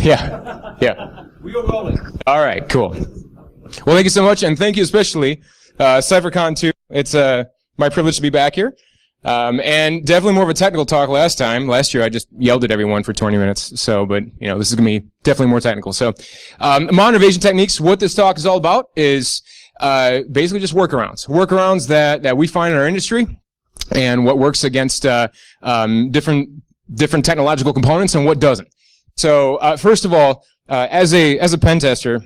Yeah, yeah. We are rolling. All right, cool. Well, thank you so much, and thank you especially, CypherCon 2. It's my privilege to be back here. And definitely more of a technical talk last time. Last year, I just yelled at everyone for 20 minutes. So, but, you know, this is going to be definitely more technical. So, modern evasion techniques, what this talk is all about is basically just workarounds. Workarounds that we find in our industry and what works against different technological components and what doesn't. So, first of all, as a pen tester,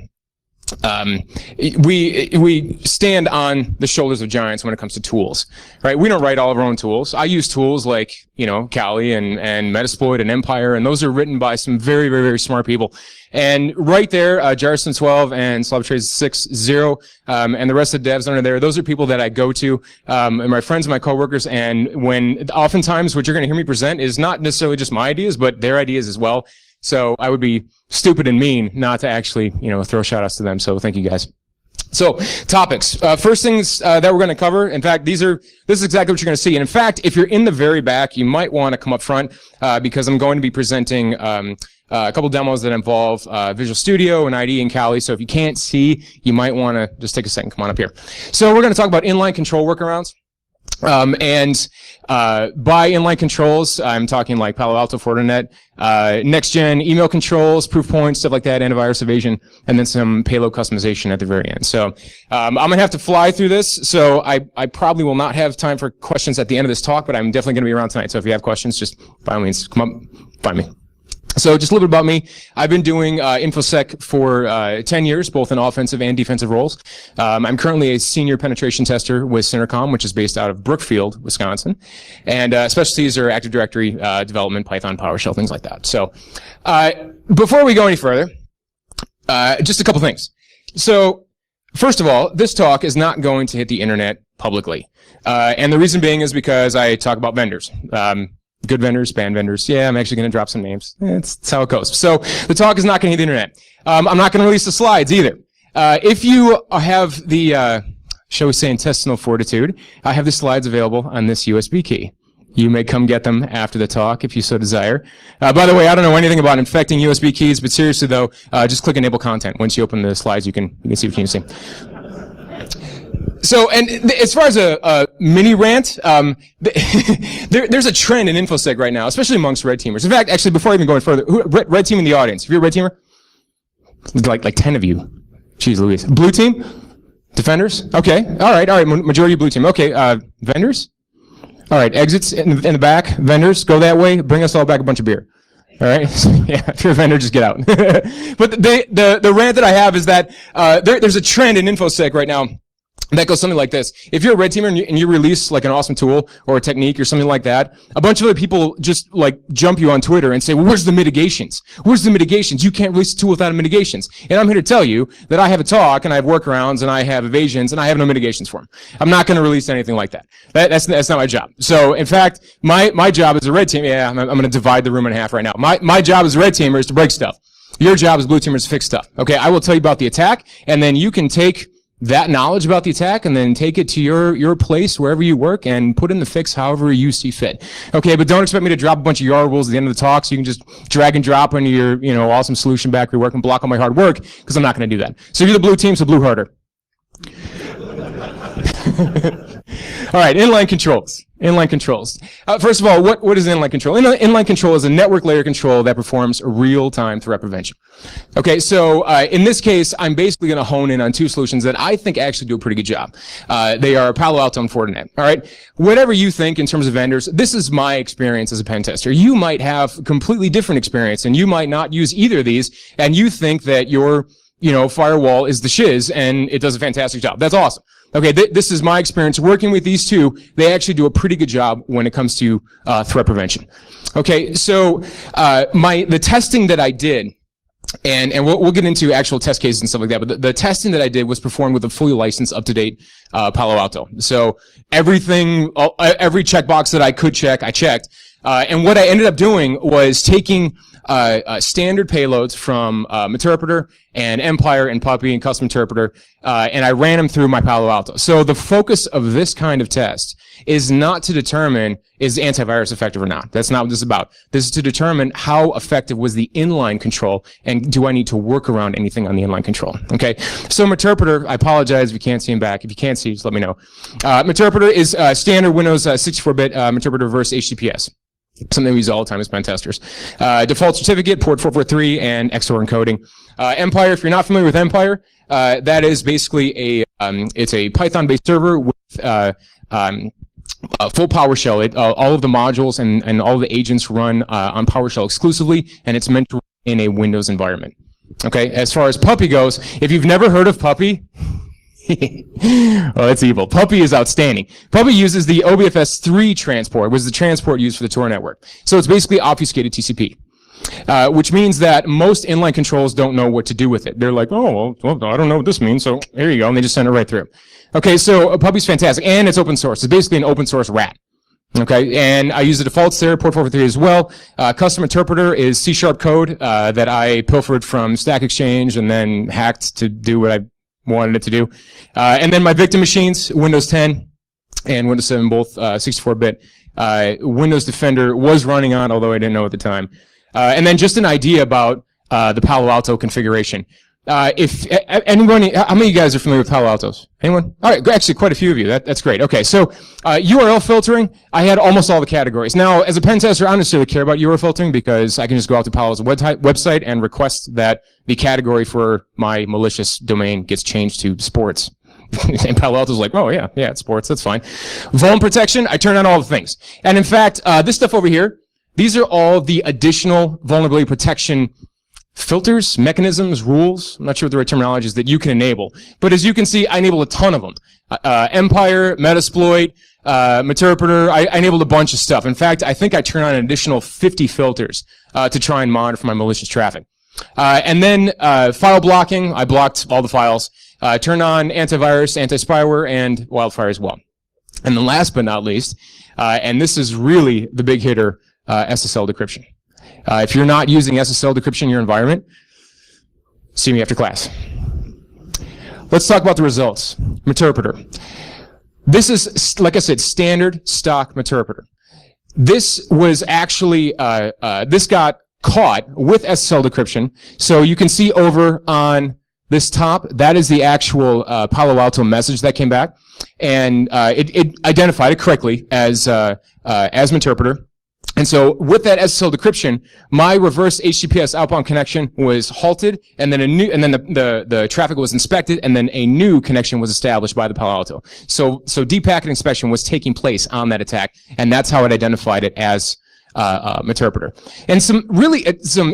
we stand on the shoulders of giants when it comes to tools, right? We don't write all of our own tools. I use tools like, you know, Kali and Metasploit and Empire, and those are written by some very, very, very smart people. And right there, Jarson 12 and Slobtrace 6.0, and the rest of the devs under there, those are people that I go to, and my friends and my coworkers, and oftentimes what you're going to hear me present is not necessarily just my ideas, but their ideas as well. So I would be stupid and mean not to actually, you know, throw shout outs to them. So thank you guys. So topics. First things that we're going to cover. In fact, this is exactly what you're going to see. And in fact, if you're in the very back, you might want to come up front because I'm going to be presenting a couple demos that involve Visual Studio and IDE and Kali. So if you can't see, you might want to just take a second. Come on up here. So we're going to talk about inline control workarounds. By inline controls, I'm talking like Palo Alto, Fortinet, next-gen email controls, proof points, stuff like that, antivirus evasion, and then some payload customization at the very end. So, I'm gonna have to fly through this, so I probably will not have time for questions at the end of this talk, but I'm definitely gonna be around tonight. So if you have questions, just by all means, come up, find me. So just a little bit about me. I've been doing InfoSec for 10 years, both in offensive and defensive roles. I'm currently a senior penetration tester with CypherCon, which is based out of Brookfield, Wisconsin. And specialties are Active Directory development, Python, PowerShell, things like that. So before we go any further, just a couple things. So first of all, this talk is not going to hit the internet publicly. And the reason being is because I talk about vendors. Good vendors, bad vendors. Yeah, I'm actually going to drop some names. That's how it goes. So the talk is not going to hit the internet. I'm not going to release the slides either. If you have the, shall we say, intestinal fortitude, I have the slides available on this USB key. You may come get them after the talk if you so desire. By the way, I don't know anything about infecting USB keys, but seriously though, just click Enable Content. Once you open the slides, you can see what you need to see. So, and as far as a mini rant, there's a trend in InfoSec right now, especially amongst red teamers. In fact, actually, before I even go any further, red team in the audience. If you're a red teamer, like 10 of you. Jeez Louise. Blue team? Defenders? Okay. All right. Majority blue team. Okay. Vendors? All right. Exits in the back. Vendors, go that way. Bring us all back a bunch of beer. All right. So, yeah, if you're a vendor, just get out. But the rant that I have is that there's a trend in InfoSec right now that goes something like this. If you're a red teamer and you release like an awesome tool or a technique or something like that, a bunch of other people just like jump you on Twitter and say, well, where's the mitigations? Where's the mitigations? You can't release a tool without mitigations. And I'm here to tell you that I have a talk and I have workarounds and I have evasions and I have no mitigations for them. I'm not going to release anything like that. That's not my job. So in fact, my job as a red team, I'm going to divide the room in half right now. My job as a red teamer is to break stuff. Your job as blue teamer is to fix stuff. Okay. I will tell you about the attack and then you can take that knowledge about the attack and then take it to your place wherever you work and put in the fix however you see fit. Okay, but don't expect me to drop a bunch of YARA rules at the end of the talk so you can just drag and drop into your awesome solution back where you work and block all my hard work because I'm not going to do that. So if you're the blue team, so blue harder. All right, inline controls. Inline controls. First of all, what is inline control? Inline control is a network layer control that performs real-time threat prevention. Okay, so in this case, I'm basically going to hone in on two solutions that I think actually do a pretty good job. They are Palo Alto and Fortinet. All right, whatever you think in terms of vendors, this is my experience as a pen tester. You might have completely different experience, and you might not use either of these, and you think that your firewall is the shiz and it does a fantastic job. That's awesome. Okay, this is my experience working with these two. They actually do a pretty good job when it comes to threat prevention. Okay, so the testing that I did, and we'll get into actual test cases and stuff like that, but the testing that I did was performed with a fully licensed, up-to-date Palo Alto. So every checkbox that I could check, I checked. And what I ended up doing was taking standard payloads from Interpreter and Empire and Puppy and Custom Interpreter, and I ran them through my Palo Alto. So the focus of this kind of test is not to determine is antivirus effective or not. That's not what this is about. This is to determine how effective was the inline control, and do I need to work around anything on the inline control. Okay, so Interpreter, I apologize if you can't see him back. If you can't see, just let me know. Interpreter is standard Windows 64-bit Interpreter versus HTTPS. Something we use all the time as pen testers. Default certificate, port 443, and XOR encoding. Empire, if you're not familiar with Empire, that is basically it's a Python-based server with full PowerShell. All of the modules and all the agents run on PowerShell exclusively, and it's meant to run in a Windows environment. Okay, as far as Puppy goes, if you've never heard of Puppy, oh, that's evil. Puppy is outstanding. Puppy uses the OBFS 3 transport, which is the transport used for the Tor network. So it's basically obfuscated TCP, which means that most inline controls don't know what to do with it. They're like, oh, well, I don't know what this means, so here you go, and they just send it right through. Okay, so Puppy's fantastic, and it's open source. It's basically an open source rat. Okay, and I use the defaults there, port 443 as well. Custom Interpreter is C# code that I pilfered from Stack Exchange and then hacked to do what I wanted it to do. And then my victim machines, Windows 10 and Windows 7, both 64-bit. Windows Defender was running on, although I didn't know at the time. And then just an idea about the Palo Alto configuration. If anyone, how many of you guys are familiar with Palo Altos? Anyone? All right, actually quite a few of you. That's great. Okay, so URL filtering, I had almost all the categories. Now, as a pen tester, I don't necessarily care about URL filtering because I can just go out to Palo's website and request that the category for my malicious domain gets changed to sports. And Palo Alto's like, oh yeah, it's sports, that's fine. Vuln protection, I turn on all the things. And in fact, this stuff over here, these are all the additional vulnerability protection filters, mechanisms, rules, I'm not sure what the right terminology is, that you can enable. But as you can see, I enabled a ton of them. Empire, Metasploit, Interpreter, I enabled a bunch of stuff. In fact, I think I turned on an additional 50 filters to try and monitor for my malicious traffic. And then file blocking, I blocked all the files. Turned on antivirus, anti-spyware, and wildfire as well. And then last but not least, and this is really the big hitter, SSL decryption. If you're not using SSL decryption in your environment, see me after class. Let's talk about the results. Interpreter. This is, like I said, standard stock Interpreter. This was actually, this got caught with SSL decryption. So you can see over on this top, that is the actual Palo Alto message that came back. And it identified it correctly as Interpreter. And so with that SSL decryption, my reverse HTTPS outbound connection was halted, and then the traffic was inspected, and then a new connection was established by the Palo Alto. So deep packet inspection was taking place on that attack, and that's how it identified it as Interpreter. And some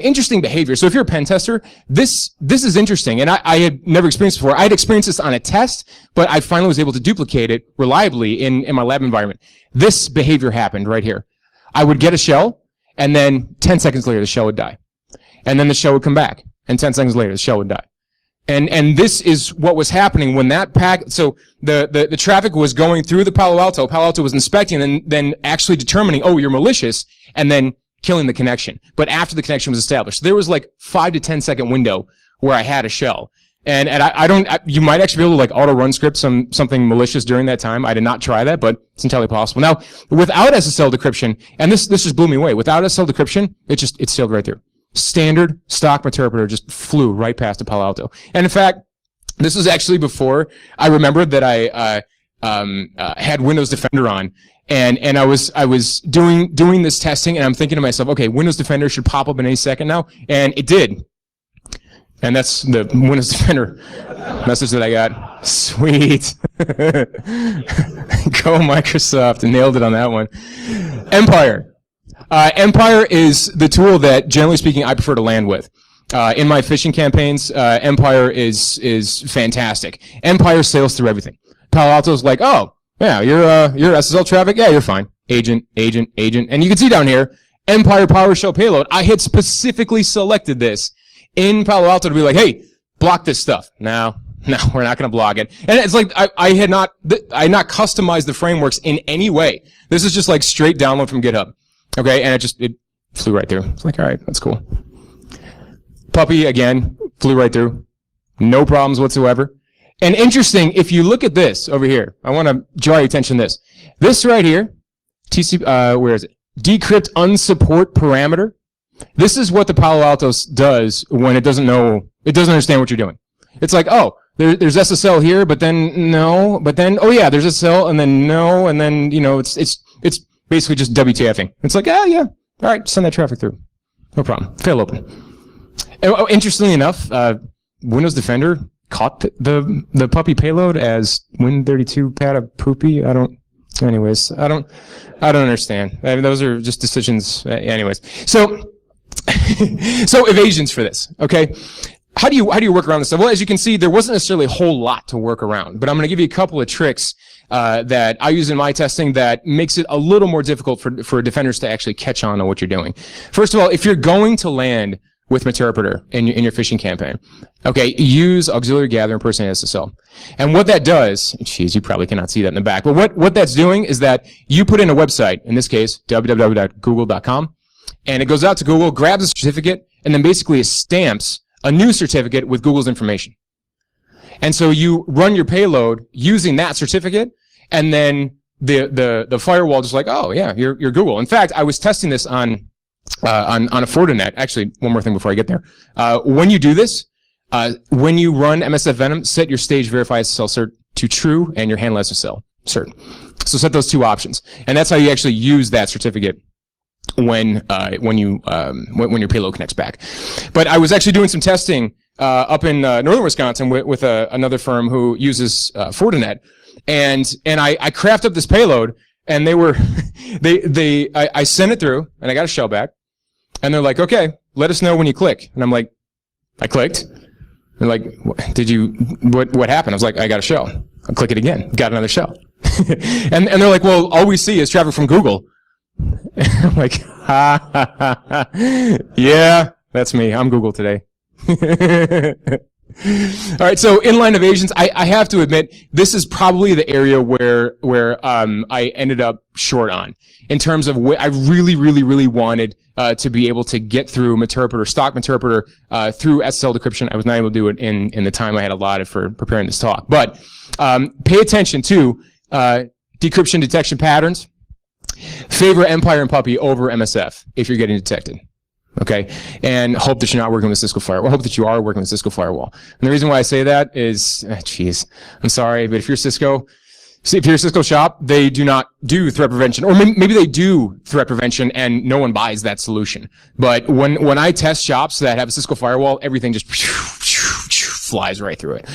interesting behavior. So if you're a pen tester, this is interesting, and I had never experienced before. I had experienced this on a test, but I finally was able to duplicate it reliably in my lab environment. This behavior happened right here. I would get a shell, and then 10 seconds later, the shell would die. And then the shell would come back, and 10 seconds later, the shell would die. And this is what was happening when that so the traffic was going through the Palo Alto. Palo Alto was inspecting and then actually determining, oh, you're malicious, and then killing the connection. But after the connection was established, there was like 5 to 10 second window where I had a shell. And you might actually be able to like auto run script something malicious during that time. I did not try that, but it's entirely possible. Now, without SSL decryption, and this just blew me away. Without SSL decryption, it sailed right through. Standard stock Interpreter just flew right past the Palo Alto. And in fact, this was actually before I remembered that I had Windows Defender on. And I was doing this testing, and I'm thinking to myself, okay, Windows Defender should pop up in any second now, and it did. And that's the Windows Defender message that I got. Sweet. Go Microsoft. Nailed it on that one. Empire. Empire is the tool that, generally speaking, I prefer to land with. In my phishing campaigns, Empire is fantastic. Empire sails through everything. Palo Alto's like, oh, yeah, you're SSL traffic? Yeah, you're fine. Agent. And you can see down here, Empire PowerShell payload. I had specifically selected this in Palo Alto to be like, hey, block this stuff. No, we're not going to block it. And it's like, I had not customized the frameworks in any way. This is just like straight download from GitHub. Okay. And it flew right through. It's like, all right, that's cool. Puppy, again, flew right through. No problems whatsoever. And interesting, if you look at this over here, I want to draw your attention to this. This right here, where is it? Decrypt unsupport parameter. This is what the Palo Alto does when it doesn't understand what you're doing. It's like, oh, there's SSL here, but then no, but then, oh yeah, there's SSL, and then no, and then, it's basically just WTFing. It's like, yeah, all right, send that traffic through. No problem. Fail open. And, interestingly enough, Windows Defender caught the puppy payload as Win32 pat of poopy. I don't understand. I mean, those are just decisions. Anyways, so evasions for this. Okay, how do you work around this stuff? Well, as you can see, there wasn't necessarily a whole lot to work around, but I'm going to give you a couple of tricks that I use in my testing that makes it a little more difficult for defenders to actually catch on to what you're doing. First of all, if you're going to land with Interpreter in your phishing campaign, okay, use auxiliary gather impersonating SSL. And what that does, geez, you probably cannot see that in the back, but what that's doing is that you put in a website, in this case, www.google.com, and it goes out to Google, grabs a certificate, and then basically stamps a new certificate with Google's information. And so you run your payload using that certificate, and then the firewall just like, oh yeah, you're Google. In fact, I was testing this on a Fortinet. Actually, one more thing before I get there. When you do this, when you run MSF Venom, set your stage verify SSL cert to true and your handle SSL cert. So set those two options, and that's how you actually use that certificate when your payload connects back. But I was actually doing some testing up in northern Wisconsin with another firm who uses Fortinet, and I crafted up this payload. And they were, I sent it through, and I got a shell back, and they're like, okay, let us know when you click. And I'm like, I clicked. They're like, what happened? I was like, I got a shell. I'll click it again. Got another shell. and they're like, well, all we see is traffic from Google. I'm like, yeah, that's me. I'm Google today. All right, so inline evasions, I have to admit, this is probably the area where I ended up short on, in terms of what I really wanted to be able to get through Interpreter, stock Interpreter, through SSL decryption. I was not able to do it in the time I had allotted for preparing this talk. But pay attention to decryption detection patterns. Favor Empire and Puppy over MSF if you're getting detected. Okay, and hope that you're not working with Cisco Firewall. Hope that you are working with Cisco Firewall. And the reason why I say that is, geez, I'm sorry, but if you're Cisco shop, they do not do threat prevention, or maybe they do threat prevention and no one buys that solution. But when I test shops that have a Cisco Firewall, everything just flies right through it.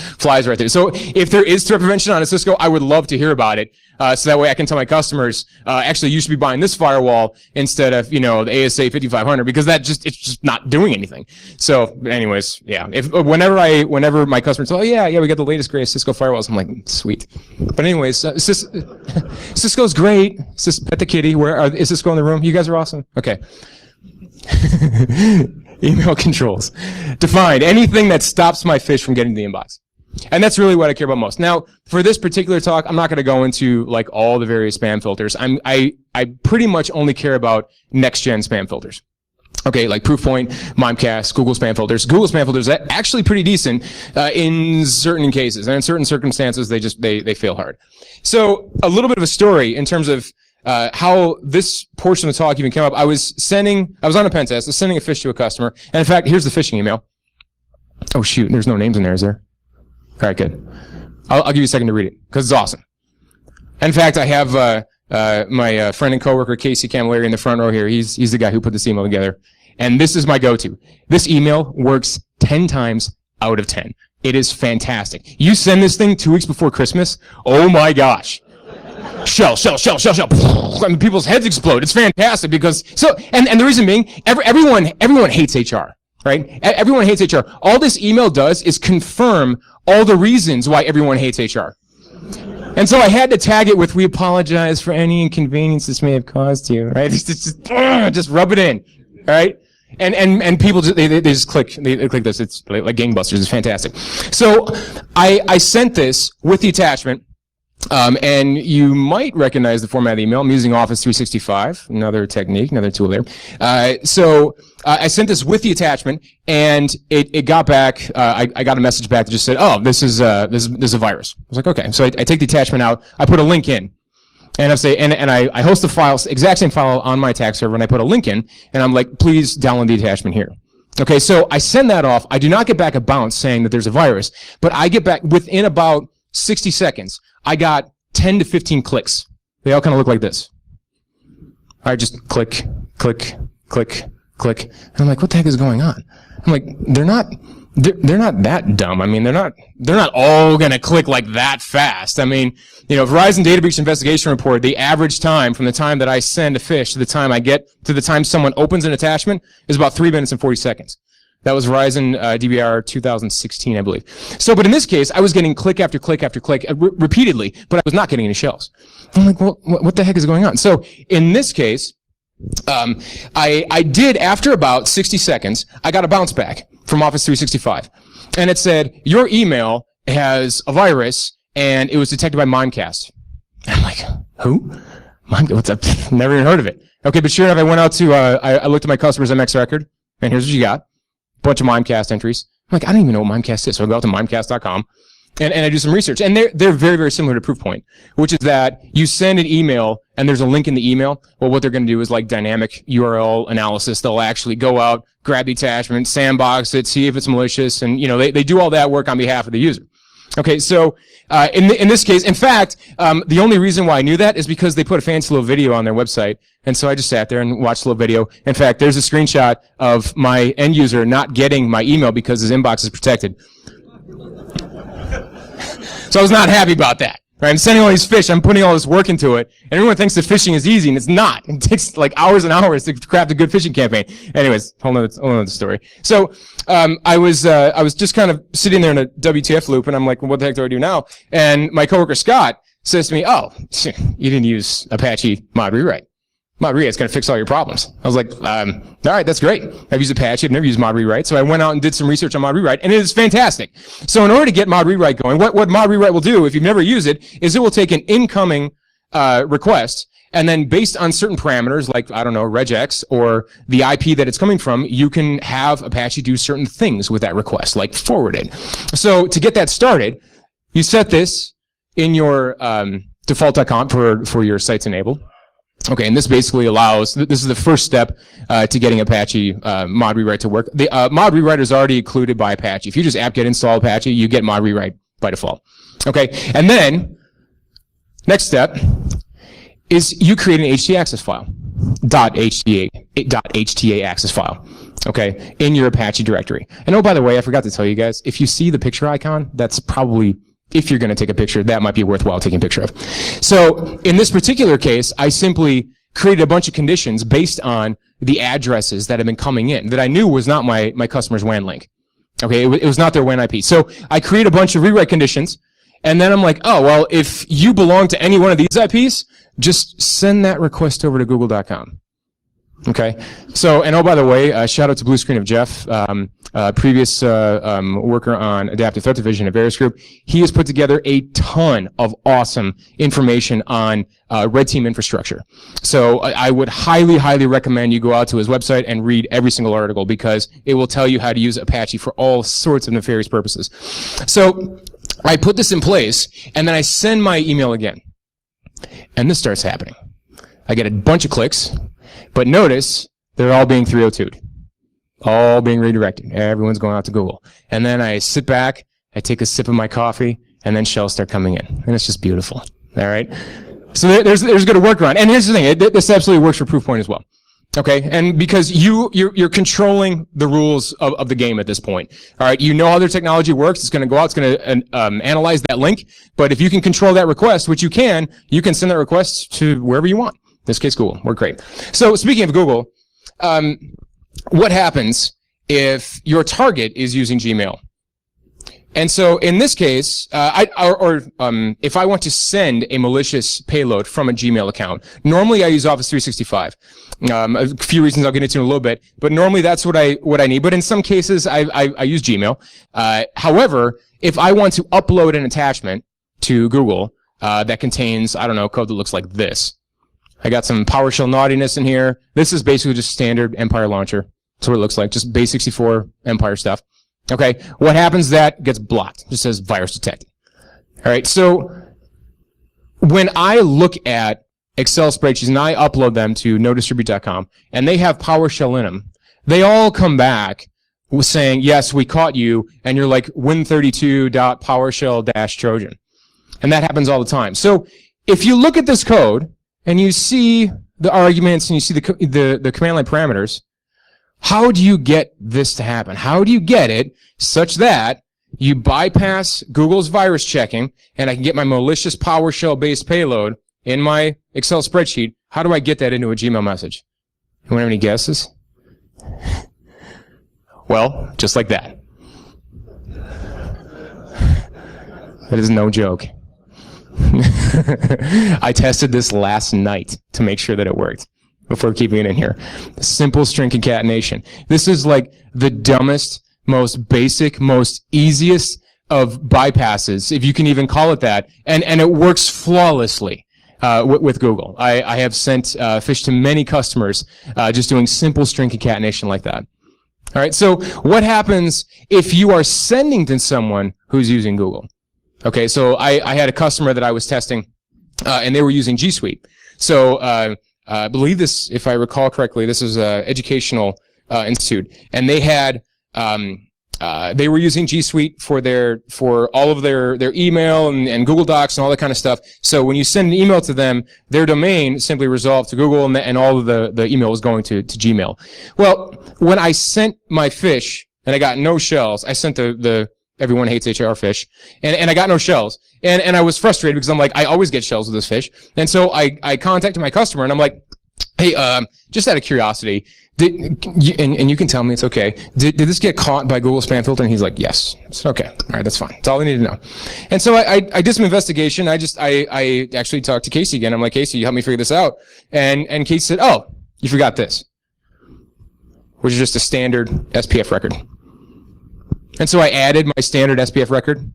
So if there is threat prevention on a Cisco, I would love to hear about it. So that way I can tell my customers, actually you should be buying this firewall instead of, the ASA 5500, because it's just not doing anything. So anyways, yeah, whenever my customers say, oh yeah, we got the latest greatest Cisco firewalls, I'm like, sweet. But anyways, Cisco's great. Pet the kitty. Is Cisco in the room? You guys are awesome. Okay. Email controls. Defined. Anything that stops my fish from getting to the inbox. And that's really what I care about most. Now, for this particular talk, I'm not going to go into like all the various spam filters. I pretty much only care about next-gen spam filters. Okay, like Proofpoint, Mimecast, Google spam filters. Google spam filters are actually pretty decent in certain cases, and in certain circumstances, they fail hard. So, a little bit of a story in terms of how this portion of the talk even came up. I was on a pen test. I was sending a fish to a customer, and in fact, here's the phishing email. Oh shoot, there's no names in there, is there? All right, good. I'll give you a second to read it, because it's awesome. In fact, I have my friend and coworker, Casey Camilleri, in the front row here. He's the guy who put this email together. And this is my go-to. This email works 10 times out of 10. It is fantastic. You send this thing 2 weeks before Christmas, oh my gosh. Shell. And people's heads explode. It's fantastic because, and the reason being, everyone hates HR. Right? Everyone hates HR. All this email does is confirm all the reasons why everyone hates HR. And so I had to tag it with, we apologize for any inconvenience this may have caused you, right? Just rub it in, right? And people just, they just click this. It's like gangbusters. It's fantastic. So I sent this with the attachment, And you might recognize the format of the email. I'm using Office 365, another technique, another tool there. So I sent this with the attachment, and it got back. I got a message back that just said, "Oh, this is a virus." I was like, "Okay." So I take the attachment out. I put a link in, and I host the file, exact same file on my attack server, and I put a link in, and I'm like, "Please download the attachment here." Okay, so I send that off. I do not get back a bounce saying that there's a virus, but I get back within about 60 seconds. I got 10 to 15 clicks. They all kind of look like this. All right, just click, click, click, click. And I'm like, what the heck is going on? I'm like, they're not that dumb. I mean, they're not all going to click like that fast. I mean, Verizon Data Breach Investigation Report, the average time from the time that I send a phish to the time I get to the time someone opens an attachment is about 3 minutes and 40 seconds. That was Verizon DBR 2016, I believe. So, but in this case, I was getting click after click after click repeatedly, but I was not getting any shells. I'm like, well, what the heck is going on? So, in this case, I did, after about 60 seconds, I got a bounce back from Office 365. And it said, your email has a virus, and it was detected by Mimecast. And I'm like, who? What's up? Never even heard of it. Okay, but sure enough, I went out to, I looked at my customer's MX record, and here's what you got. Bunch of Mimecast entries. I'm like, I don't even know what Mimecast is. So I go out to mimecast.com and I do some research. And they're very, very similar to Proofpoint, which is that you send an email and there's a link in the email. Well, what they're going to do is like dynamic URL analysis. They'll actually go out, grab the attachment, sandbox it, see if it's malicious. And, they do all that work on behalf of the user. Okay, so in this case, in fact, the only reason why I knew that is because they put a fancy little video on their website, and so I just sat there and watched the little video. In fact, there's a screenshot of my end user not getting my email because his inbox is protected. So I was not happy about that. Right? I'm sending all these phish, I'm putting all this work into it, and everyone thinks that phishing is easy, and it's not. It takes like hours and hours to craft a good phishing campaign. Anyways, whole nother story. So I was just kind of sitting there in a WTF loop, and I'm like, well, what the heck do I do now? And my coworker Scott says to me, oh, you didn't use Apache mod rewrite. Mod rewrite's going to fix all your problems. I was like, all right, that's great. I've used Apache. I've never used mod rewrite. So I went out and did some research on mod rewrite, and it is fantastic. So in order to get mod rewrite going, what mod rewrite will do, if you've never used it, is it will take an incoming request, and then based on certain parameters, like, I don't know, regex, or the IP that it's coming from, you can have Apache do certain things with that request, like forward it. So to get that started, you set this in your default.com for your sites enabled. Okay, and this basically allows, this is the first step to getting Apache mod rewrite to work. The mod rewrite is already included by Apache. If you just apt-get install Apache, you get mod rewrite by default. Okay, and then, next step is you create an HTA access file, .hta access file, okay, in your Apache directory. And oh, by the way, I forgot to tell you guys, if you see the picture icon, that's probably, if you're going to take a picture, that might be worthwhile taking a picture of. So in this particular case, I simply created a bunch of conditions based on the addresses that have been coming in that I knew was not my customer's WAN link. Okay, it was not their WAN IP. So I create a bunch of rewrite conditions, and then I'm like, oh, well, if you belong to any one of these IPs, just send that request over to google.com. Okay, so, and oh, by the way, shout out to Blue Screen of Jeff, previous worker on Adaptive Threat Division at Various Group. He has put together a ton of awesome information on red team infrastructure. So I would highly, highly recommend you go out to his website and read every single article, because it will tell you how to use Apache for all sorts of nefarious purposes. So I put this in place, and then I send my email again. And this starts happening. I get a bunch of clicks. But notice, they're all being 302'd. All being redirected. Everyone's going out to Google. And then I sit back, I take a sip of my coffee, and then shells start coming in. And it's just beautiful. All right? So there's a good workaround. And here's the thing, this absolutely works for Proofpoint as well. Okay? And because you're controlling the rules of the game at this point. All right? You know how their technology works. It's going to go out, it's going to analyze that link. But if you can control that request, which you can send that request to wherever you want. In this case, Google. We're great. So speaking of Google, what happens if your target is using Gmail? And so in this case, if I want to send a malicious payload from a Gmail account, normally I use Office 365. A few reasons I'll get into in a little bit, but normally that's what I need. But in some cases, I use Gmail. However, if I want to upload an attachment to Google, that contains, I don't know, code that looks like this. I got some PowerShell naughtiness in here. This is basically just standard Empire launcher. That's what it looks like, just base 64 Empire stuff. Okay, what happens? That gets blocked. It just says virus detected. All right, so when I look at Excel spreadsheets and I upload them to nodistribute.com and they have PowerShell in them, they all come back saying, yes, we caught you, and you're like win32.powershell-trojan. And that happens all the time. So if you look at this code and you see the arguments and you see the command line parameters, how do you get this to happen? How do you get it such that you bypass Google's virus checking and I can get my malicious PowerShell-based payload in my Excel spreadsheet? How do I get that into a Gmail message? Anyone have any guesses? Well, just like that. That is no joke. I tested this last night to make sure that it worked before keeping it in here. Simple string concatenation. This is like the dumbest, most basic, most easiest of bypasses, if you can even call it that, and it works flawlessly with Google. I have sent fish to many customers just doing simple string concatenation like that. All right, so what happens if you are sending to someone who's using Google? Okay, so I had a customer that I was testing, and they were using G Suite. So I believe this, if I recall correctly, this is an educational institute, and they had they were using G Suite for all of their email and Google Docs and all that kind of stuff. So when you send an email to them, their domain simply resolved to Google, and all of the email was going to Gmail. Well, when I sent my fish and I got no shells, I sent the everyone hates HR fish, and I got no shells, and I was frustrated because I'm like, I always get shells with this fish, and so I contacted my customer and I'm like, hey, just out of curiosity, and you can tell me it's okay. Did this get caught by Google spam filter? And he's like, yes. It's okay. All right, that's fine. That's all I need to know. And so I did some investigation. I actually talked to Casey again. I'm like, Casey, you help me figure this out. And Casey said, oh, you forgot this, which is just a standard SPF record. And so I added my standard SPF record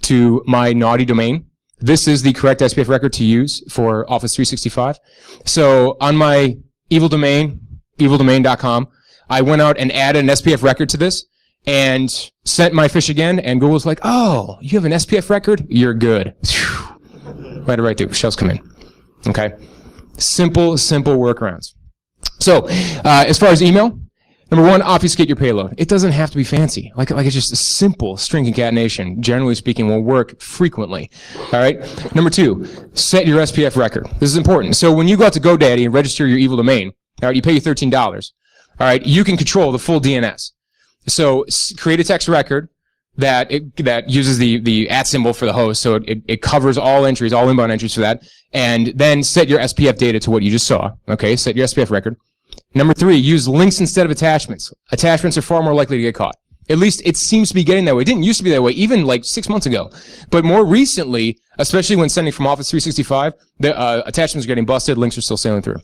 to my naughty domain. This is the correct SPF record to use for Office 365. So on my evil domain, evildomain.com, I went out and added an SPF record to this and sent my fish again, and Google's like, oh, you have an SPF record? You're good. Let it right through. Shells come in. Okay? Simple workarounds. So, as far as email, number one, obfuscate your payload. It doesn't have to be fancy. Like it's just a simple string concatenation, generally speaking, will work frequently. All right? Number two, set your SPF record. This is important. So when you go out to GoDaddy and register your evil domain, all right, you pay you $13. All right, you can control the full DNS. So create a text record that uses the @ symbol for the host, so it covers all entries, all inbound entries for that, and then set your SPF data to what you just saw. Okay, set your SPF record. Number three, use links instead of attachments. Attachments are far more likely to get caught. At least it seems to be getting that way. It didn't used to be that way, even like 6 months ago. But more recently, especially when sending from Office 365, the attachments are getting busted, links are still sailing through.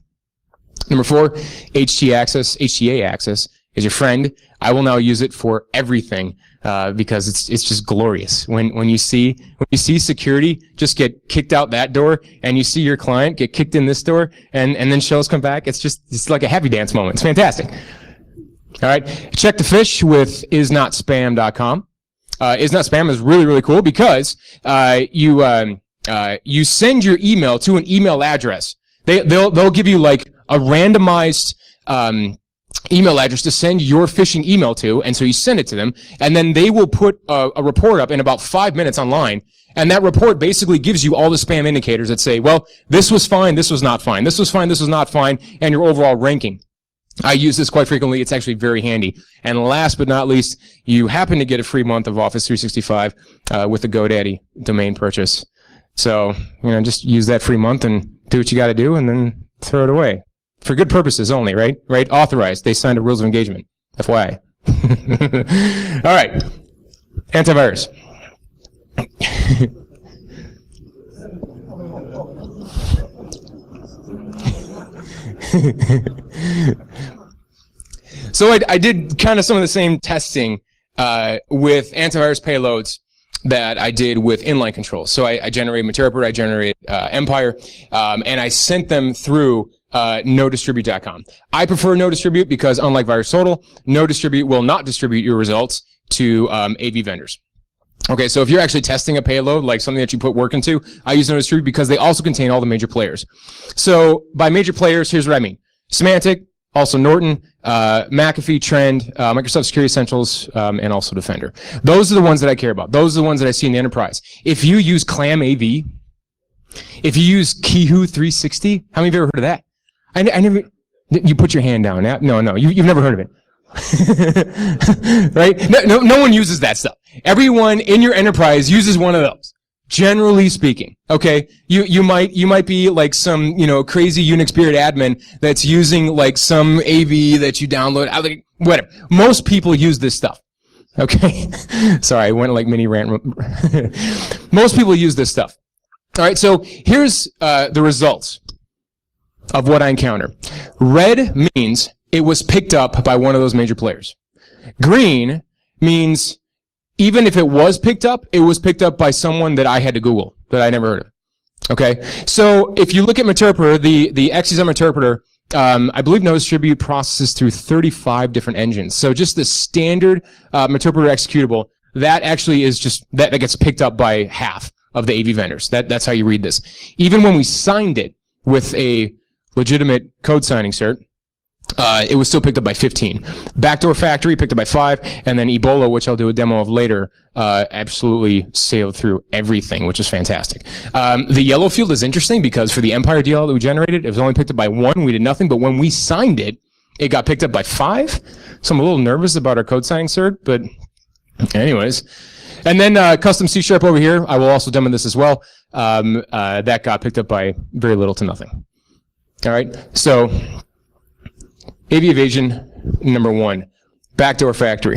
Number four, HTA access is your friend. I will now use it for everything because it's just glorious. When you see security just get kicked out that door, and you see your client get kicked in this door, and then shells come back, it's like a happy dance moment. It's fantastic. All right, check the fish with isnotspam.com. Isnotspam is really cool because you send your email to an email address. They'll give you like a randomized email address to send your phishing email to, and so you send it to them, and then they will put a report up in about 5 minutes online, and that report basically gives you all the spam indicators that say, well, this was fine, this was not fine, this was fine, this was not fine, and your overall ranking. I use this quite frequently. It's actually very handy. And last but not least, you happen to get a free month of Office 365 with the GoDaddy domain purchase. So, just use that free month and do what you got to do, and then throw it away. For good purposes only, right? Right? Authorized. They signed a rules of engagement. FYI. All right. Antivirus. So I did kind of some of the same testing with antivirus payloads that I did with inline controls. So I generated Interpreter, I generated Empire, and I sent them through nodistribute.com. I prefer nodistribute because, unlike VirusTotal, nodistribute will not distribute your results to AV vendors. Okay, so if you're actually testing a payload, like something that you put work into, I use nodistribute because they also contain all the major players. So by major players, here's what I mean. Symantec, also Norton, McAfee, Trend, Microsoft Security Essentials, and also Defender. Those are the ones that I care about. Those are the ones that I see in the enterprise. If you use Clam AV, if you use Kihu 360, how many of you ever heard of that? I never, you put your hand down. No, you've never heard of it. Right? No one uses that stuff. Everyone in your enterprise uses one of those. Generally speaking, okay, you might be like some, crazy Unix Spirit admin that's using like some AV that you download, whatever. Most people use this stuff. Okay. Sorry, I went like mini rant. Most people use this stuff. All right. So here's, the results of what I encounter. Red means it was picked up by one of those major players. Green means even if it was picked up, it was picked up by someone that I had to Google, that I never heard of. Okay? So if you look at Interpreter, the XSM Interpreter, I believe nodistribute processes through 35 different engines. So just the standard Interpreter executable, that actually is just, that gets picked up by half of the AV vendors. That's how you read this. Even when we signed it with a legitimate code signing cert, it was still picked up by 15. Backdoor Factory picked up by 5, and then Ebola, which I'll do a demo of later, absolutely sailed through everything, which is fantastic. The yellow field is interesting because for the Empire DLL that we generated, it was only picked up by 1. We did nothing, but when we signed it, it got picked up by 5. So I'm a little nervous about our code signing cert, but anyways. And then custom C# over here, I will also demo this as well. That got picked up by very little to nothing. All right, so AV Evasion, number 1, Backdoor Factory.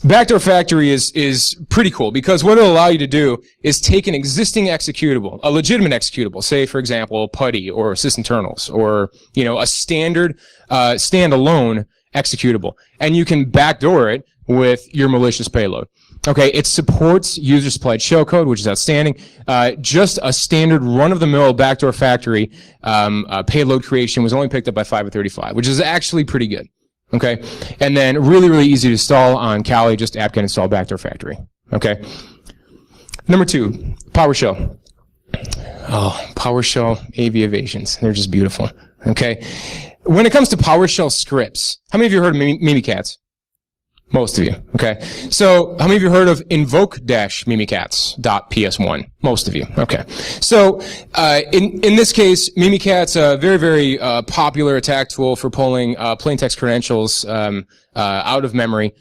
Backdoor Factory is pretty cool because what it'll allow you to do is take an existing executable, a legitimate executable, say, for example, PuTTY or sysinternals or, a standard standalone executable, and you can backdoor it with your malicious payload. Okay, it supports user-supplied shellcode, which is outstanding. Just a standard run-of-the-mill Backdoor Factory payload creation was only picked up by 5 of 35, which is actually pretty good. Okay, and then really, really easy to install on Kali, just apt-get install Backdoor Factory. Okay. Number 2, PowerShell. Oh, PowerShell AV Evasions. They're just beautiful. Okay. When it comes to PowerShell scripts, how many of you heard of Mimikatz? Most of you, okay. So, how many of you heard of invoke-mimikatz.ps1? Most of you, okay. So, in this case, Mimikatz, a very, very popular attack tool for pulling plain text credentials out of memory,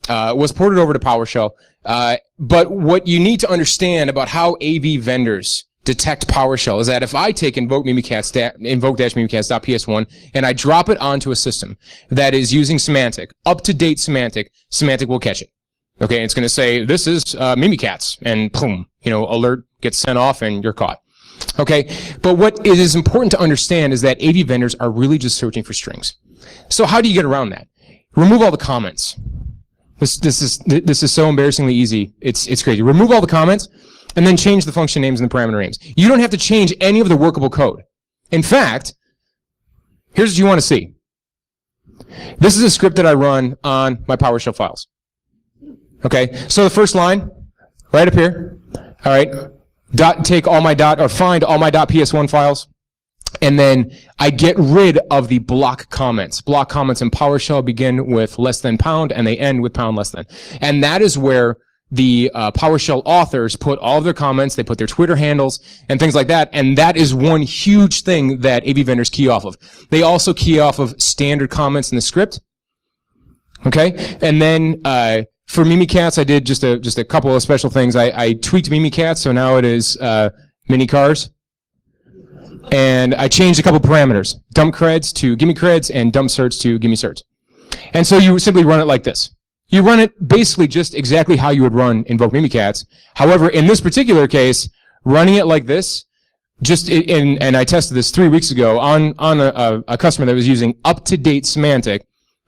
was ported over to PowerShell. But what you need to understand about how AV vendors detect PowerShell is that if I take invoke-mimikatz.ps1 and I drop it onto a system that is using Symantec, up-to-date Symantec will catch it. Okay, it's going to say, this is Mimikatz, and boom, alert gets sent off and you're caught. Okay, but what it is important to understand is that AV vendors are really just searching for strings. So how do you get around that? Remove all the comments. This is so embarrassingly easy. It's crazy. Remove all the comments, and then change the function names and the parameter names. You don't have to change any of the workable code. In fact, here's what you want to see. This is a script that I run on my PowerShell files. Okay, so the first line, right up here, all right, take all my find all my .ps1 files, and then I get rid of the block comments. Block comments in PowerShell begin with £, and they end with £. And that is where the PowerShell authors put all of their comments, they put their Twitter handles and things like that, and that is one huge thing that AV vendors key off of. They also key off of standard comments in the script. Okay, and then for Mimikatz, I did just a couple of special things. I tweaked Mimikatz, so now it is mini cars, and I changed a couple parameters: dump creds to gimme creds, and dump certs to gimme certs. And so you simply run it like this. You run it basically just exactly how you would run invoke Mimikatz. However, in this particular case, running it like this, and I tested this 3 weeks ago on a customer that was using up-to-date Symantec.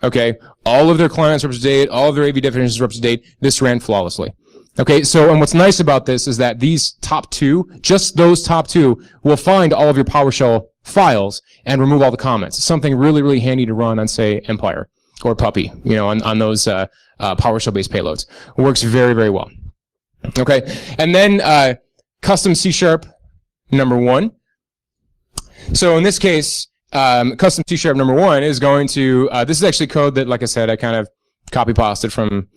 Okay, all of their clients were up to date, all of their AV definitions were up to date. This ran flawlessly. Okay, so, and what's nice about this is that these top two, just those top two, will find all of your PowerShell files and remove all the comments. It's something really, really handy to run on, say, Empire or Puppy, on those PowerShell-based payloads. It works very, very well. Okay, and then custom C# number 1. So in this case, custom C# number 1 is going to, this is actually code that, like I said, I kind of copy-pasted from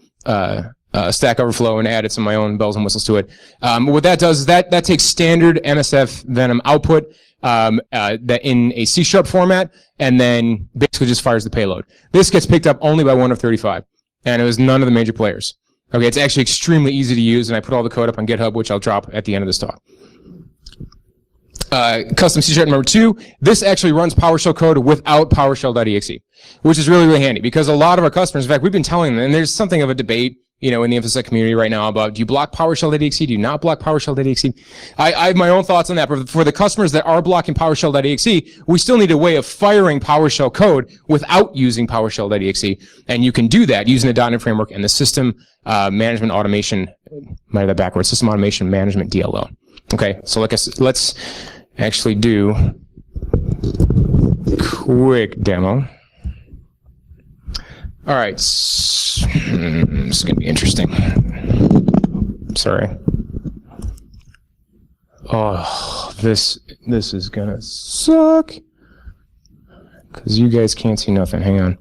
Stack Overflow and added some of my own bells and whistles to it. What that does is that takes standard NSF Venom output that in a C# format, and then basically just fires the payload. This gets picked up only by 1 of 35, and it was none of the major players. Okay, it's actually extremely easy to use, and I put all the code up on GitHub, which I'll drop at the end of this talk. Custom C# number 2, this actually runs PowerShell code without PowerShell.exe, which is really, really handy, because a lot of our customers, in fact, we've been telling them, and there's something of a debate, in the InfoSec community right now about, do you block PowerShell.exe? Do you not block PowerShell.exe? I have my own thoughts on that, but for the customers that are blocking PowerShell.exe, we still need a way of firing PowerShell code without using PowerShell.exe, and you can do that using the .NET Framework and the System Management Automation, might have that backwards, System Automation Management DLL. Okay, so let's actually do a quick demo. All right, this is going to be interesting. Sorry. Oh, this is going to suck, because you guys can't see nothing. Hang on.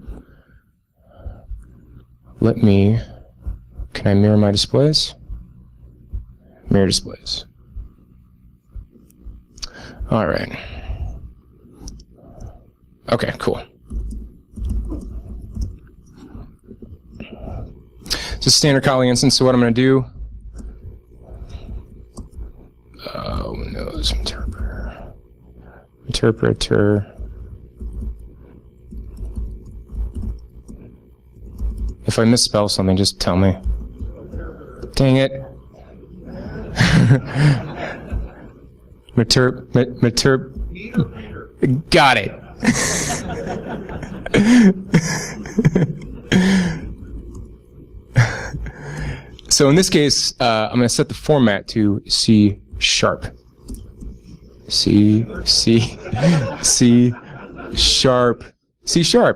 Can I mirror my displays? Mirror displays. All right. Okay, cool. It's a standard Kali instance, so what I'm going to do, Windows interpreter. If I misspell something, just tell me. Dang it. Got it. So in this case, I'm going to set the format to C#. C#.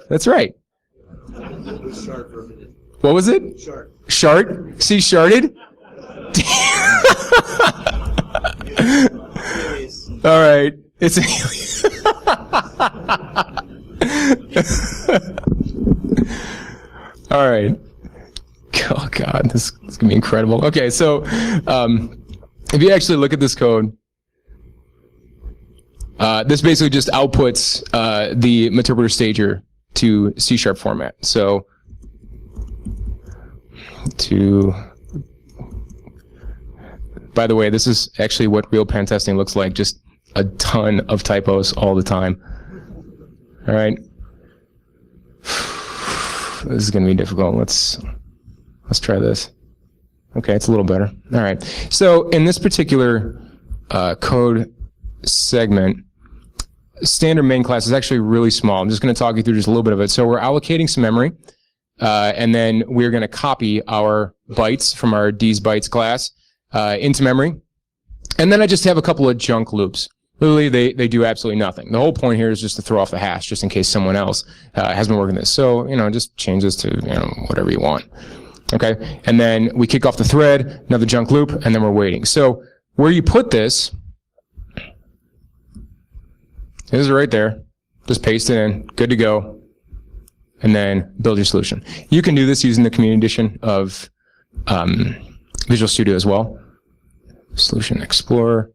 That's right. What was it? Shart. C sharted? All right. It's all right. Oh God, this is gonna be incredible. Okay, so if you actually look at this code, this basically just outputs the interpreter stager to C# format. So by the way, this is actually what real pen testing looks like, just a ton of typos all the time. All right. This is going to be difficult. Let's try this. Okay, it's a little better. All right. So in this particular code segment, standard main class is actually really small. I'm just going to talk you through just a little bit of it. So we're allocating some memory, and then we're going to copy our bytes from our D's bytes class into memory. And then I just have a couple of junk loops. Literally, they do absolutely nothing. The whole point here is just to throw off the hash, just in case someone else has been working this. So, just change this to, whatever you want. Okay? And then we kick off the thread, another junk loop, and then we're waiting. So where you put this is right there. Just paste it in. Good to go. And then build your solution. You can do this using the community edition of Visual Studio as well. Solution Explorer.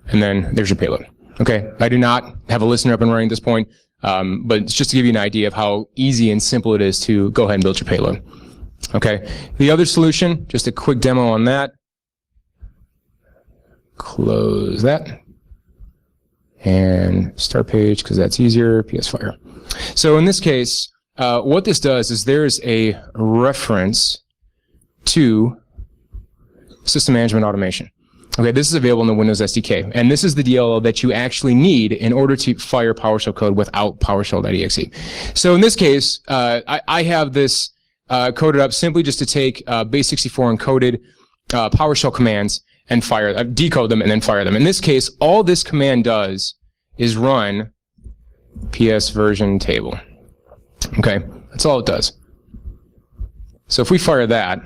And then there's your payload. Okay, I do not have a listener up and running at this point, but it's just to give you an idea of how easy and simple it is to go ahead and build your payload. Okay, the other solution, just a quick demo on that. Close that. And start page, because that's easier, PS Fire. So in this case, what this does is there's a reference to system management automation. Okay, this is available in the Windows SDK, and this is the DLL that you actually need in order to fire PowerShell code without PowerShell.exe. So in this case, I have this coded up simply just to take base64 encoded PowerShell commands and decode them and then fire them. In this case, all this command does is run PS version table. Okay, that's all it does. So if we fire that,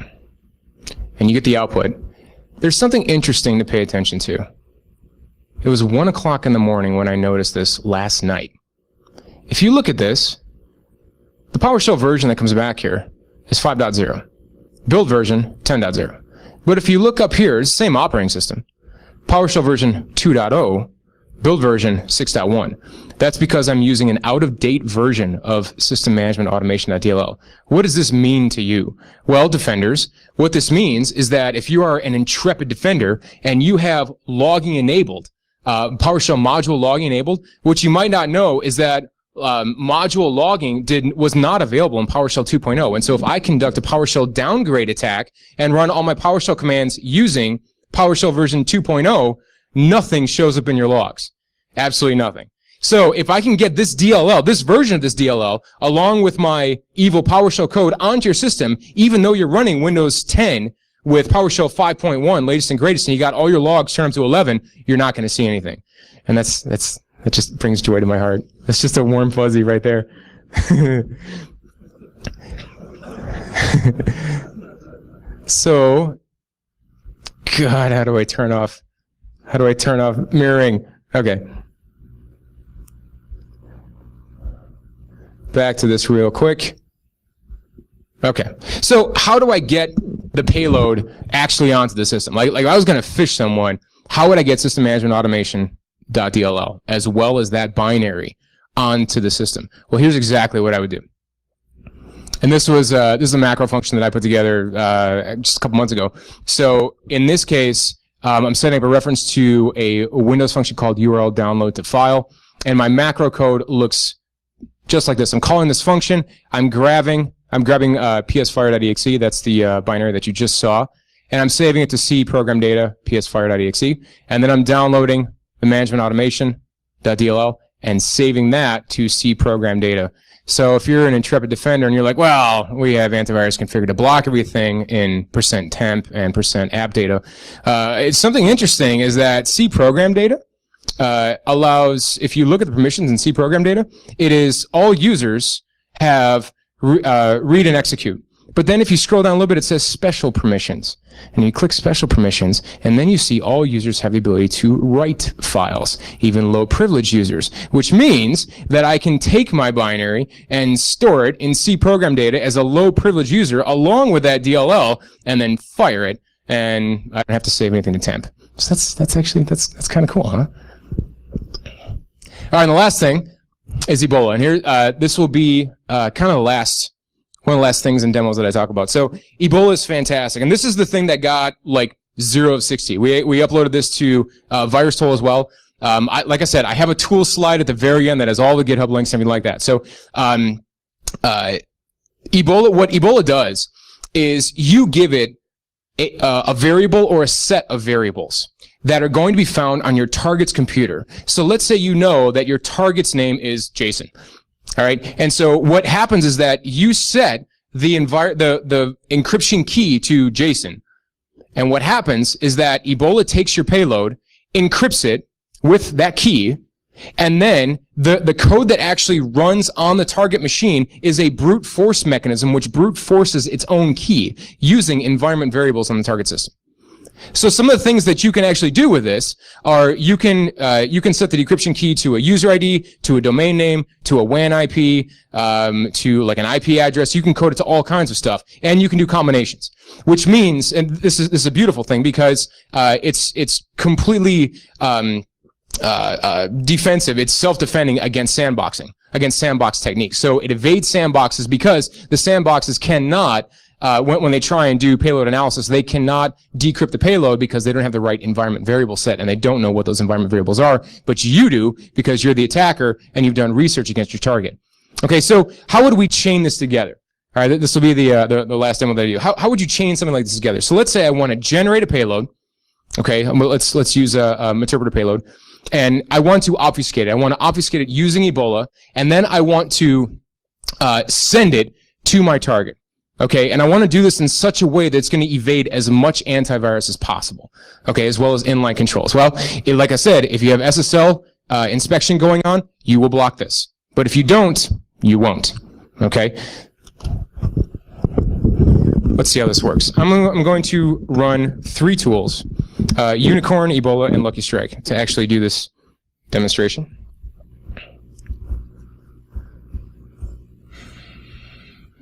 and you get the output, there's something interesting to pay attention to. It was 1 o'clock in the morning when I noticed this last night. If you look at this, the PowerShell version that comes back here is 5.0. Build version, 10.0. But if you look up here, it's the same operating system. PowerShell version 2.0, build version 6.1. That's because I'm using an out-of-date version of system management automation.dll. What does this mean to you? Well, defenders, what this means is that if you are an intrepid defender and you have logging enabled, PowerShell module logging enabled, what you might not know is that module logging was not available in PowerShell 2.0. And so if I conduct a PowerShell downgrade attack and run all my PowerShell commands using PowerShell version 2.0, nothing shows up in your logs. Absolutely nothing. So if I can get this DLL, this version of this DLL, along with my evil PowerShell code onto your system, even though you're running Windows 10 with PowerShell 5.1, latest and greatest, and you got all your logs turned up to 11, you're not going to see anything. And that just brings joy to my heart. That's just a warm fuzzy right there. So, God, how do I turn off mirroring? Okay. Back to this real quick. Okay. So how do I get the payload actually onto the system? Like if I was going to phish someone, how would I get system management automation.dll as well as that binary onto the system? Well, here's exactly what I would do. And this is a macro function that I put together just a couple months ago. So in this case, I'm setting up a reference to a Windows function called URL download to file, and my macro code looks just like this. I'm calling this function. I'm grabbing psfire.exe. That's the binary that you just saw, and I'm saving it to C program data psfire.exe, and then I'm downloading the management automation.dll and saving that to C program data. So if you're an intrepid defender and you're like, well, we have antivirus configured to block everything in %temp and %app data, it's something interesting is that C program data allows, if you look at the permissions in C program data, it is all users have read and execute. But then if you scroll down a little bit, it says special permissions. And you click special permissions, and then you see all users have the ability to write files, even low privilege users, which means that I can take my binary and store it in C program data as a low privilege user along with that DLL and then fire it, and I don't have to save anything to temp. So that's kind of cool, huh? All right, and the last thing is Ebola. And here, this will be kind of one of the last things and demos that I talk about. So Ebola is fantastic. And this is the thing that got like 0 of 60. We uploaded this to VirusTool as well. Like I said, I have a tool slide at the very end that has all the GitHub links and everything like that. So Ebola, what Ebola does is you give it a variable or a set of variables that are going to be found on your target's computer. So let's say you know that your target's name is Jason. All right, and so what happens is that you set the encryption key to Jason, and what happens is that Ebola takes your payload, encrypts it with that key, and then the code that actually runs on the target machine is a brute force mechanism which brute forces its own key using environment variables on the target system. So some of the things that you can actually do with this are you can set the decryption key to a user ID, to a domain name, to a WAN IP, to like an IP address. You can code it to all kinds of stuff, and you can do combinations. Which means, and this is a beautiful thing because it's completely defensive. It's self-defending against sandboxing, against sandbox techniques. So it evades sandboxes because the sandboxes cannot. When they try and do payload analysis, they cannot decrypt the payload because they don't have the right environment variable set and they don't know what those environment variables are, but you do because you're the attacker and you've done research against your target. Okay, so how would we chain this together? All right, this will be the last demo that I do. How would you chain something like this together? So let's say I want to generate a payload Okay, well, let's use a interpreter payload, and I want to obfuscate it. I want to obfuscate it using Ebola, and then I want to send it to my target. Okay, and I want to do this in such a way that it's going to evade as much antivirus as possible. Okay, as well as inline controls. Well, like I said, if you have SSL inspection going on, you will block this. But if you don't, you won't. Okay. Let's see how this works. I'm going to run 3 tools, Unicorn, Ebola, and Lucky Strike, to actually do this demonstration.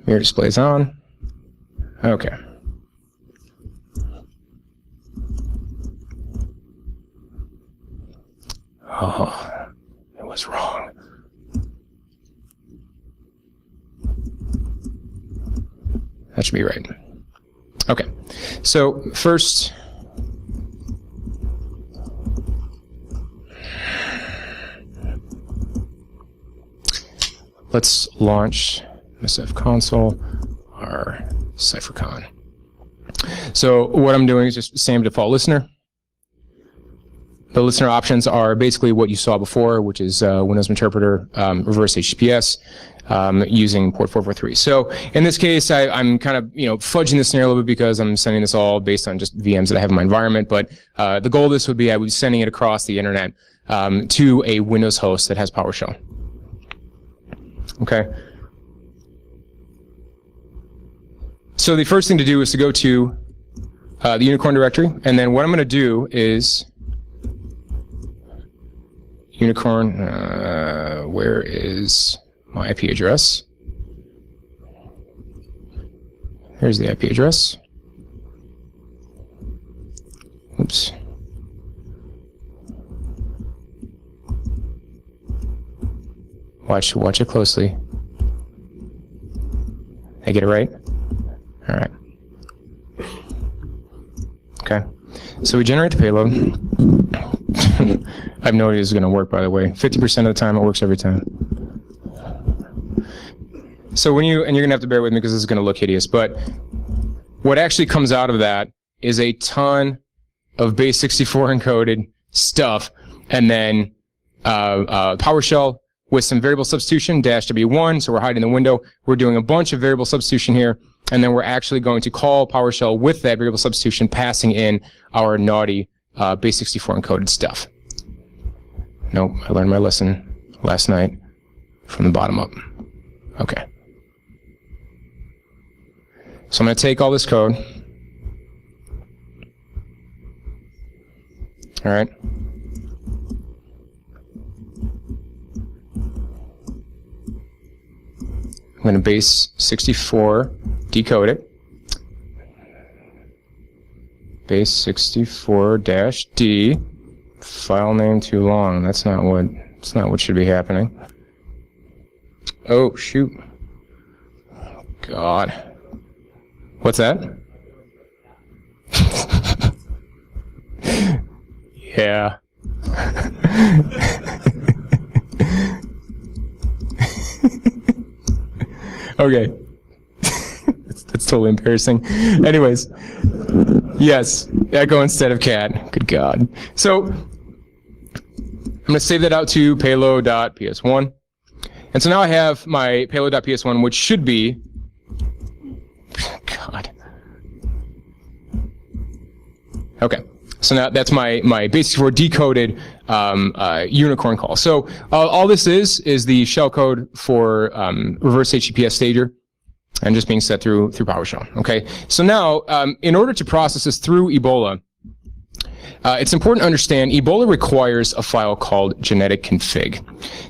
Mirror display's on. Okay. Oh, it was wrong. That should be right. Okay, so first, let's launch MSF console, our CypherCon. So what I'm doing is just same default listener. The listener options are basically what you saw before, which is Windows Interpreter, reverse HTTPS, using port 443. So in this case, I'm kind of fudging the scenario a little bit because I'm sending this all based on just VMs that I have in my environment. But the goal of this would be I would be sending it across the internet to a Windows host that has PowerShell. Okay. So the first thing to do is to go to the Unicorn directory, and then what I'm going to do is Unicorn, where is my IP address? Here's the IP address. Oops. Watch it closely. I get it right? All right. Okay. So we generate the payload. I have no idea this is going to work, by the way. 50% of the time, it works every time. So and you're going to have to bear with me because this is going to look hideous, but what actually comes out of that is a ton of base 64 encoded stuff, and then PowerShell with some variable substitution, -W1, so we're hiding the window. We're doing a bunch of variable substitution here, and then we're actually going to call PowerShell with that variable substitution, passing in our naughty base 64 encoded stuff. Nope, I learned my lesson last night from the bottom up. Okay. So I'm going to take all this code. All right. I'm going to base 64 decode it. Base 64-D. File name too long. That's not what should be happening. Oh shoot. God. What's that? Yeah. Okay. That's totally embarrassing. Anyways, yes, echo instead of cat. Good God. So I'm going to save that out to payload.ps1. And so now I have my payload.ps1, which should be, God. Okay. So now that's my base64 decoded Unicorn call. So all this is the shellcode for reverse HTTPS stager, and just being set through PowerShell. Okay. So now, in order to process this through Ebola, it's important to understand Ebola requires a file called genetic config.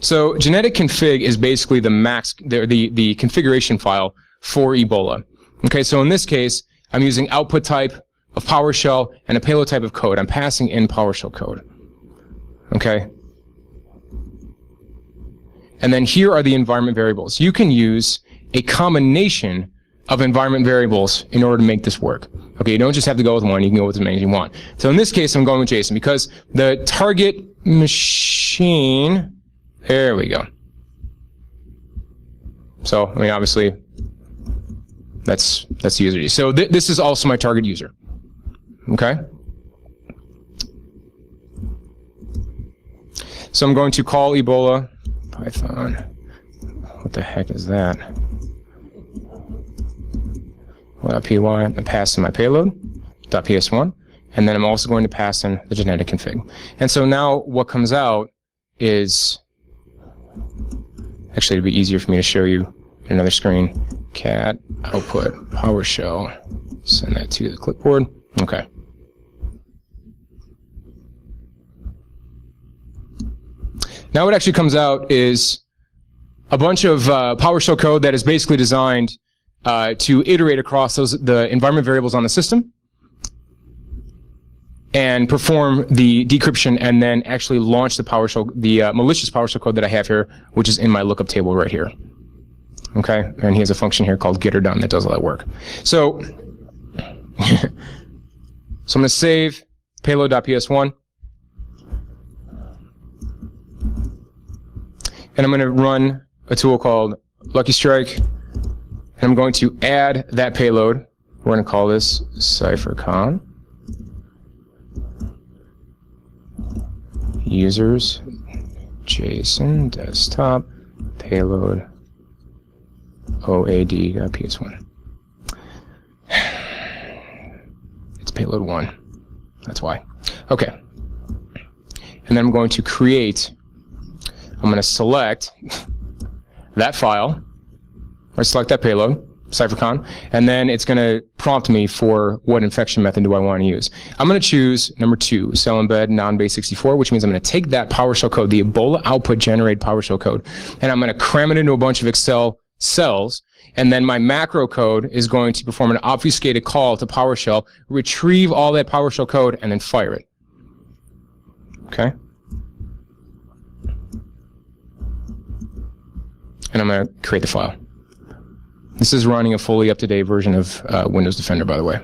So genetic config is basically the configuration file for Ebola. Okay. So in this case, I'm using output type of PowerShell and a payload type of code. I'm passing in PowerShell code. Okay. And then here are the environment variables. You can use a combination of environment variables in order to make this work. Okay, you don't just have to go with one, you can go with as many as you want. So in this case, I'm going with JSON because the target machine, there we go. So, I mean, obviously, that's the user ID. So this is also my target user. Okay? So I'm going to call Ebola Python. What the heck is that? .py, and pass in my payload, .ps1, and then I'm also going to pass in the genetic config. And so now what comes out is, actually it'd be easier for me to show you in another screen, cat output PowerShell, send that to the clipboard. Okay. Now what actually comes out is a bunch of PowerShell code that is basically designed to iterate across the environment variables on the system and perform the decryption and then actually launch the PowerShell, the malicious PowerShell code that I have here, which is in my lookup table right here. Okay, and he has a function here called getterDone that does all that work. So, so I'm going to save payload.ps1. And I'm going to run a tool called Lucky Strike. And I'm going to add that payload. We're going to call this CypherCon. Users, JSON, desktop, payload, OAD.ps1. It's payload 1. That's why. Okay. And then I'm going to create, I'm going to select that file, or select that payload, CypherCon, and then it's going to prompt me for what infection method do I want to use. I'm going to choose number 2, cell embed non-base64, which means I'm going to take that PowerShell code, the Ebola output generated PowerShell code, and I'm going to cram it into a bunch of Excel cells, and then my macro code is going to perform an obfuscated call to PowerShell, retrieve all that PowerShell code, and then fire it. Okay? And I'm going to create the file. This is running a fully up-to-date version of Windows Defender, by the way.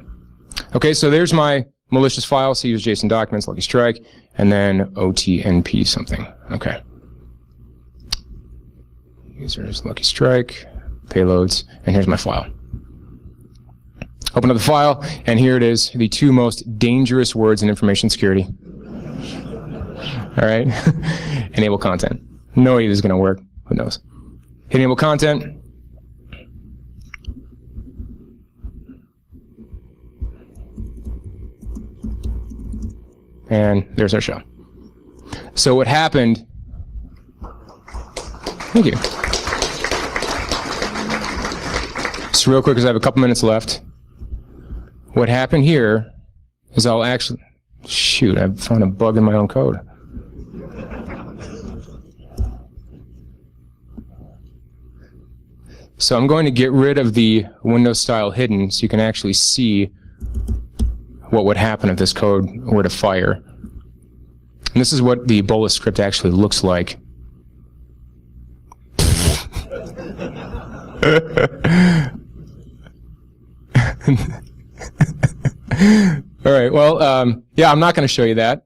Okay, so there's my malicious file, so use JSON documents, Lucky Strike, and then OTNP something. Okay. Users, Lucky Strike, payloads, and here's my file. Open up the file, and here it is, the 2 most dangerous words in information security. All right, enable content. No way this is going to work. Who knows? Hit enable content. And there's our show. So what happened, thank you. So real quick, because I have a couple minutes left. What happened here is I'll actually, shoot, I've found a bug in my own code. So I'm going to get rid of the Windows style hidden so you can actually see what would happen if this code were to fire. And this is what the Ebola script actually looks like. All right, well, yeah, I'm not going to show you that.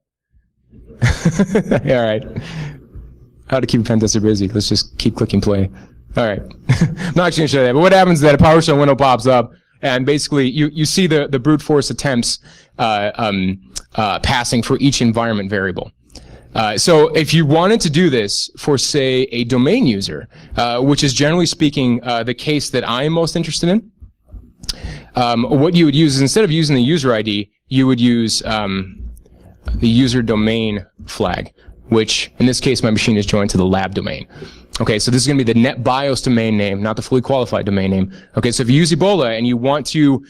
Yeah, all right. How to keep a pen tester busy. Let's just keep clicking play. All right. I'm not actually going to show you that, but what happens is that a PowerShell window pops up, and basically you see the brute force attempts passing for each environment variable. So if you wanted to do this for, say, a domain user, which is generally speaking the case that I am most interested in, what you would use is, instead of using the user ID, you would use the user domain flag, which in this case my machine is joined to the lab domain. Okay, so this is going to be the NetBIOS domain name, not the fully qualified domain name. Okay, so if you use Ebola and you want to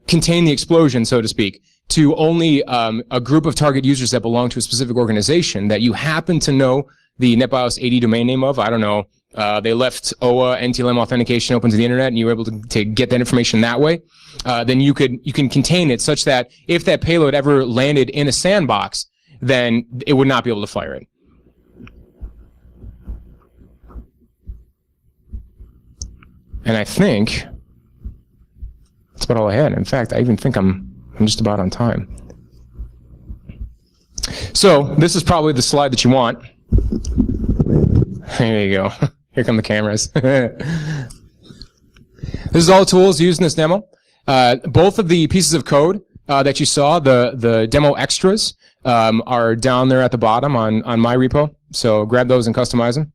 contain the explosion, so to speak, to only a group of target users that belong to a specific organization that you happen to know the NetBIOS AD domain name of, I don't know, they left OA NTLM authentication open to the internet and you were able to get that information that way, then you can contain it such that if that payload ever landed in a sandbox, then it would not be able to fire it. And I think that's about all I had. In fact, I even think I'm just about on time. So this is probably the slide that you want. There you go. Here come the cameras. This is all the tools used in this demo. Both of the pieces of code that you saw, the demo extras, are down there at the bottom on my repo. So grab those and customize them.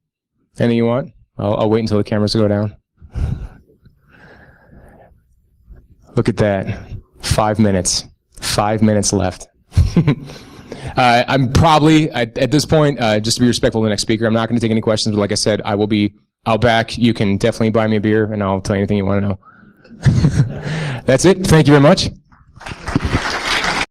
Anything you want. I'll wait until the cameras go down. Look at that. 5 minutes. 5 minutes left. I'm probably, at this point, just to be respectful of the next speaker, I'm not going to take any questions, but like I said, I'll back. You can definitely buy me a beer, and I'll tell you anything you want to know. That's it. Thank you very much.